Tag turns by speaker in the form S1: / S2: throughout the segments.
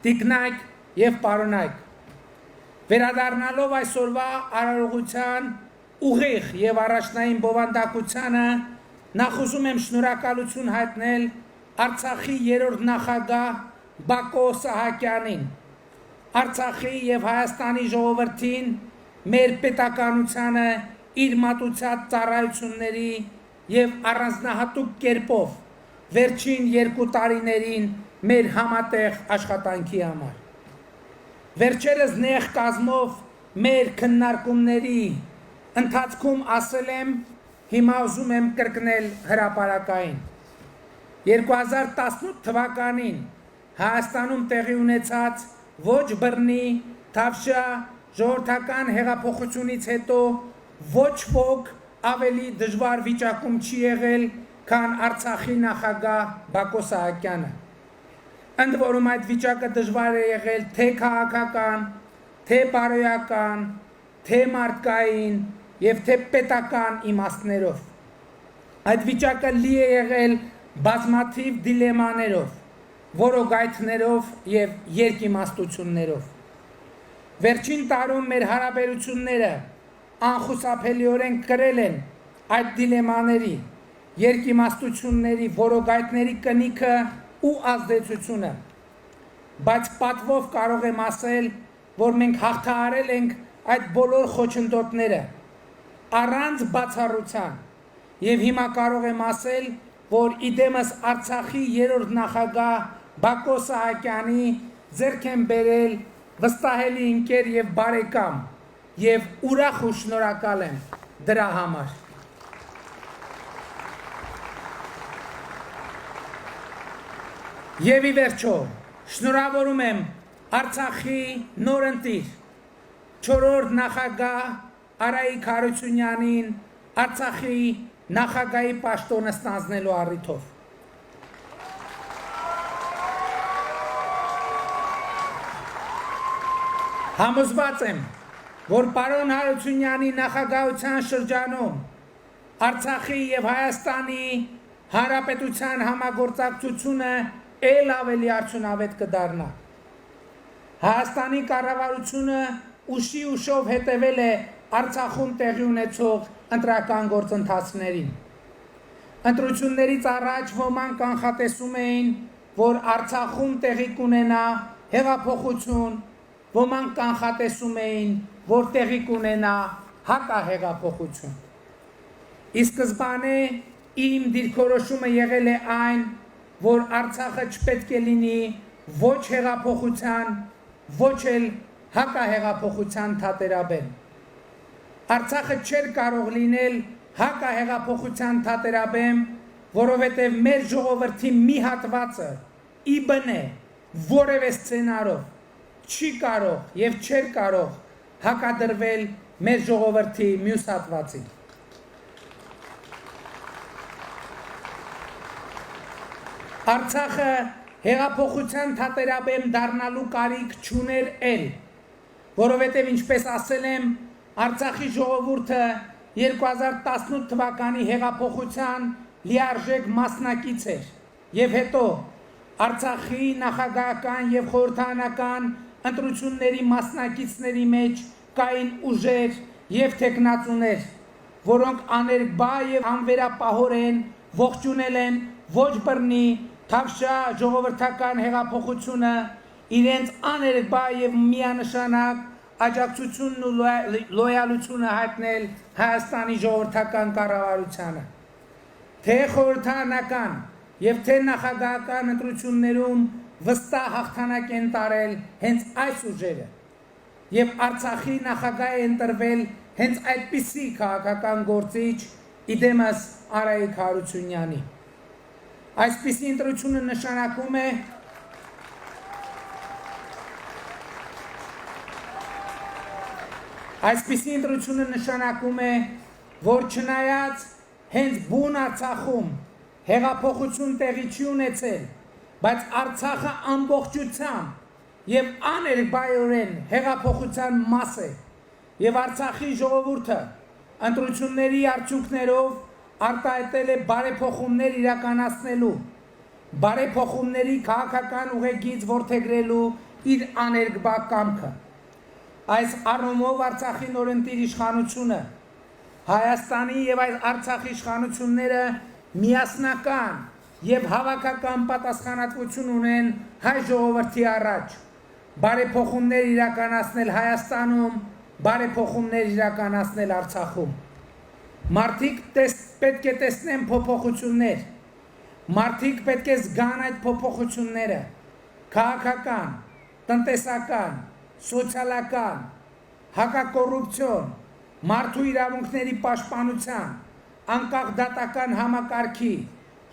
S1: տիկնայք և պարոնայք, վերադառնալով այսօրվա արարողության ուղիղ և առաջնային բովանդակությանը, նախ ուզում եմ շնորհակալություն հայտնել Արցախի երրորդ նախագահ Բակո Սահակյանին, Արցախի և Հայաստանի ժողովրդին, մեր պետականությանը իր մատուցած ծառայությունների և առանձնահատուկ կերպով վերջին 2 տարիներին մեր համատեղ աշխատանքի համար։ Վերջերս նեղ կազմով մեր քննարկումների ընթացքում ասել եմ, հիմա ուզում եմ կրկնել հրապարակային։ 2018 թվականին Հայաստանում տեղի ունեցած ոչ բռնի, թավշյա ժողովրդական հեղափոխությունից հետո ոչ ոք ավելի դժվար վիճակում չի եղել, քան Արցախի նախագահ Բակո Սահակյանը։ Ընդ որում այդ վիճակը դժվար է եղել թե քաղաքական, թե բարոյական, թե մարդկային և թե պետական իմաստներով։ Այդ վիճակը լի է եղել բազմաթիվ դիլեմաներով, որոգայթներով և երկիմաստություններով։ Վերջին տարում մեր հարաբերությունները անխուսափելիորեն կրել են այդ դիլեմաների, երկիմաստությունների, որոգայթների կնիքը ու ազդեցությունը, բայց պատվով կարող եմ ասել, որ մենք հաղթահարել ենք այդ բոլոր խոչընդոտները առանց բացառության և հիմա կարող եմ ասել, որ իդեմս Արցախի երրորդ նախագահ Բակո Սահակյանի ձեռք եմ բերել վստահելի ընկեր և բարեկամ և ուրախ ու շնորհակալ եմ դրա համար։ Եվ ի վերջո, շնորհավորում եմ Արցախի նոր ընտիր, 4-րդ նախագահ Արայիկ Հարությունյանին Արցախի նախագահի պաշտոնը ստանձնելու առիթով։ Համոզված եմ, որ պարոն Հարությունյանի նախագահության շրջանում Արցախի և Հայաստանի Հանրապետության համագործակցությունը էլ ավելի արդյունավետ կդառնա։ Հայաստանի կառավարությունը ուշի ուշով հետևել է Արցախում տեղի ունեցող ընտրական գործընթացներին։ Ընտրություններից առաջ ոմանք կանխատեսում էին, որ Արցախում տեղի կունենա հեղափոխություն, ոմանք կանխատեսում էին, որ տեղի կունենա հակահեղափոխություն։ Ի սկզբանե իմ դիրքորոշումը եղել է այն, որ Արցախը չպետք է լինի ոչ հեղափոխության, ոչ էլ հակահեղափոխության թատերաբեմ։ Արցախը չէր կարող լինել հակահեղափոխության թատերաբեմ, որովհետև մեր ժողովրդի մի հատվածը ի բնե որևէ սցենարով չի կարող և չէր կարող հակադրվել մեր ժողովրդի մյուս հատվածին։ Արցախը հեղափոխության թատերաբեմ դառնալու կարիք չուներ էլ, որովհետև ինչպես ասել եմ, Արցախի ժողովուրդը 2018 թվականի հեղափոխության լիարժեք մասնակից էր և հետո Արցախի նախագահական և խորհրդարանական ընտրությունների մասնակիցների մեջ կային ուժեր և թեկնածուներ, որոնք աներկբա և անվերապահորեն ողջունել են ոչ բռնի, թավշյա ժողովրդական հեղափոխությունը, իրենց աներկբա և միանշանակ աջակցությունն ու լոյալությունը հայտնել Հայաստանի ժողովրդական կառավարությանը։ Թե խորհրդարանական և թե նախագահական ընտրություններում վստահ հաղթանակ են տարել հենց այս ուժերը և Արցախի նախագահ է ընտրվել հենց այդպիսի քաղաքական գործիչ իդեմս Արայիկ Հարությունյանի։ Այսպիսի ընտրությունը նշանակում է Այսպիսի ընտրությունը նշանակում է, որ չնայած հենց բուն Արցախում հեղափոխություն տեղի չի ունեցել, բայց Արցախը ամբողջությամբ և աներկբայորեն հեղափոխության մաս է և Արցախի ժողովուրդը ընտրությունների արդյունքներով արտահայտել է բարեփոխումներ իրականացնելու, բարեփոխումների քաղաքական ուղեգիծ որդեգրելու իր աներկբա կամքը։ Այս առումով Արցախի նորընտիր իշխանությունը Հայաստանի եւ այս Արցախի իշխանությունները միասնական եւ հավաքական պատասխանատվություն ունեն հայ ժողովրդի առաջ բարեփոխումներ իրականացնել Հայաստանում, բարեփոխումներ իրականացնել Արցախում։ Մարդիկ պետք է տեսնեն փոփոխություններ, մարդիկ պետք է զգան այդ փոփոխությունները, քաղաքական, տնտեսական, սոցիալական, հակակոռուպցիոն, մարդու իրավունքների պաշտպանության, անկախ դատական համակարգի,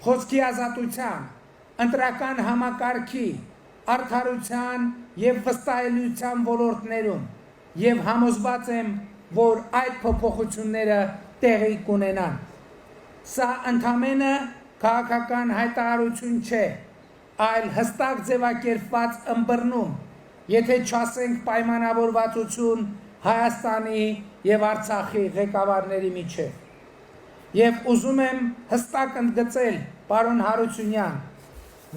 S1: խոսքի ազատության, ընտրական համակարգի, արդարության եւ վստահելիության ոլորտներում եւ համոզված եմ, որ այդ փոփոխությունները տեղի կունենան։ Սա ընդամենը քաղաքական հայտարարություն չէ, այլ հստակ ձևակերպված ըմբռնում, եթե չասենք պայմանավորվածություն Հայաստանի եւ Արցախի ղեկավարների միջեւ։ Եվ ուզում եմ հստակ ընդգծել, պարոն Հարությունյան,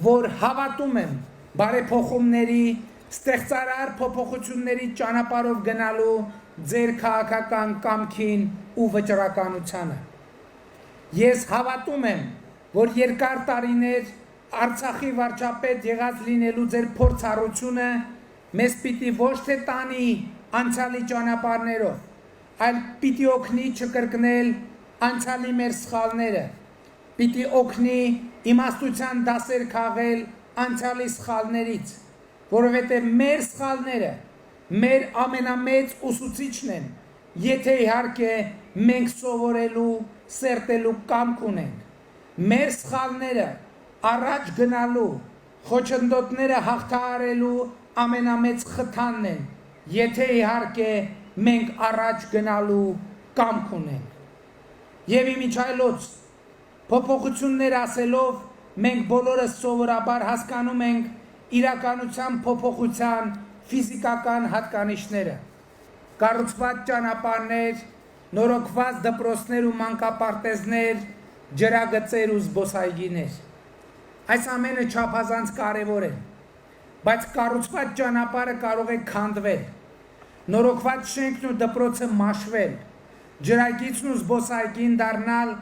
S1: որ հավատում եմ բարեփոխումների, ստեղծարար փոփոխությունների ճանապարհով գնալու ձեր քաղաքական կամքին ու վճռականությանը։ Ես հավատում եմ, որ երկար տարիներ Արցախի վարչապետ եղած լինելու ձեր փորձառությունը մեզ պիտի ոչ թե տանի անցյալի ճանապարհներով, այլ պիտի օգնի չկրկնել անցյալի մեր սխալները, պիտի օգնի իմաստության դասեր քաղել անցյալի սխալներից, որովհետև մեր սխալները մեր ամենամեծ ուսուցիչն են, եթե իհարկե մենք սովորելու, սերտելու կամք ունենք։ Մեր սխալները առաջ գնալու, խոչընդոտները հաղթահարելու ամենամեծ խթանն են, եթե իհարկե մենք առաջ գնալու կամք ունենք։ Եվ իմիջայլոց փոփոխություններ ասելով մենք բոլորս սովորաբար հասկանում ենք իրականության փոփոխության ֆիզիկական հատկանիշները, կառուցված ճանապարհներ, նորոգված դպրոցներ ու մանկապարտեզներ, ջրագծեր ու զբոսայգիներ։ Այս ամենը չափազանց կարևոր է, բայց կառուցված ճանապարհը կարող է քանդվել, նորոգված շենքն ու դպրոցը մաշվել, ջրագիծն ու զբոսայգին դառնալ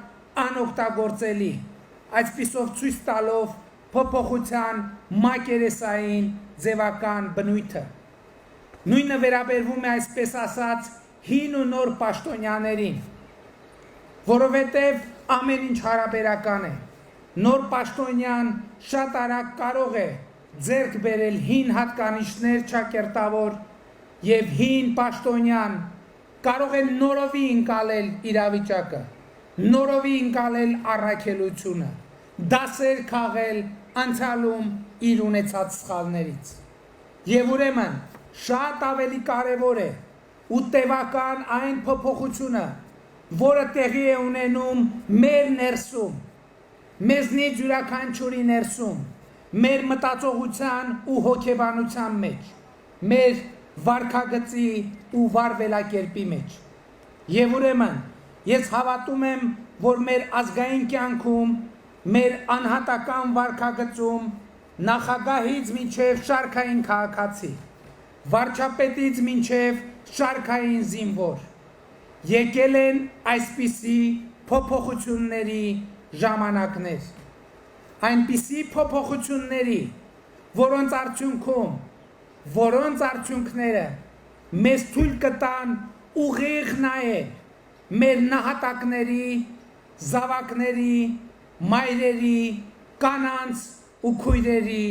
S1: անօգտագործելի, այսպիսով ցույց տալով փոփոխության մակերեսային ձևական բնույթը։ Նույնը վերաբերվում է այսպես ասած հին ու նոր պաշտոնյաներին, որովհետև ամեն ինչ հարաբերական է։ Նոր պաշտոնյան շատ արագ կարող է ձեռք բերել հին հատկանիշներ ճակերտավոր եւ հին պաշտոնյան կարող է նորովի ընկալել իրավիճակը, նորովի ընկալել առաքելությունը, դասեր քաղել անցյալում իր ունեցած սխալներից։ Եվ ուրեմն շատ ավելի կարևոր է ու տևական այն փոփոխությունը, որը տեղի է ունենում մեր ներսում, մեզնից յուրաքանչյուրի ներսում, մեր մտածողության ու հոգեբանության մեջ, մեր վարքագծի ու վարվելակերպի մեջ։ Եվ ուրեմն ես հավատում եմ, որ մեր ազգային կյանքում, մեր անհատական վարքագծում նախագահից մինչև շարքային քաղաքացի, վարչապետից մինչև շարքային զինվոր եկել են այսպիսի փոփոխությունների ժամանակներ, այնպիսի փոփոխությունների, որոնց արդյունքները մեզ թույլ կտան ուղիղ նայել մեր նահատակների, զավակների, մայրերի, կանանց ու քույրերի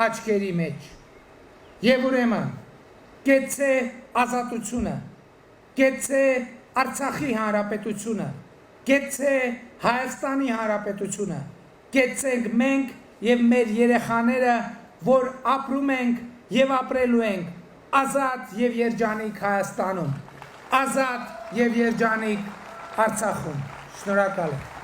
S1: աչքերի մեջ։ Եվ ուրեմն կեցցե ազատությունը, կեցցե Արցախի հանրապետությունը, կեցցե Հայաստանի հանրապետությունը, կեցցենք մենք եւ մեր երեխաները, որ ապրում ենք եւ ապրելու ենք ազատ եւ երջանիկ Հայաստանում, ազատ եւ երջանիկ Արցախում։ Շնորհակալ եմ։